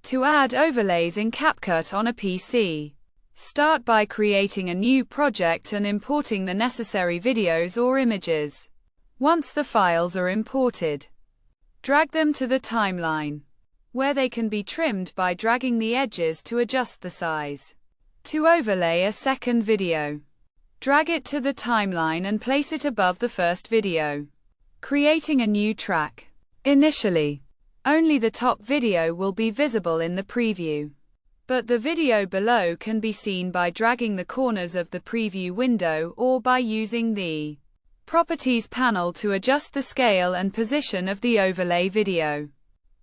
To add overlays in CapCut on a PC, start by creating a new project and importing the necessary videos or images. Once the files are imported, drag them to the timeline, where they can be trimmed by dragging the edges to adjust the size. To overlay a second video, drag it to the timeline and place it above the first video, creating a new track. Initially, only the top video will be visible in the preview, but the video below can be seen by dragging the corners of the preview window or by using the Properties panel to adjust the scale and position of the overlay video.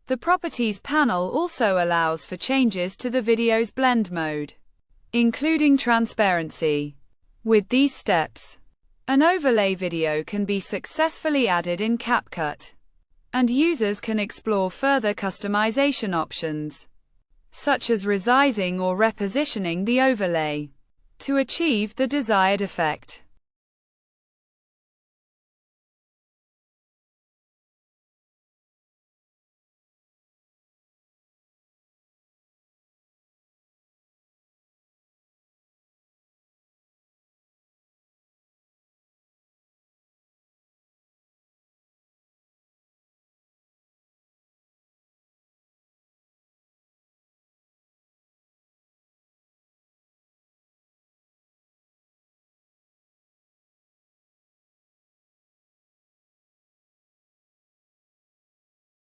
The Properties panel also allows for changes to the video's blend mode, including transparency. With these steps, an overlay video can be successfully added in CapCut, and users can explore further customization options, such as resizing or repositioning the overlay, to achieve the desired effect.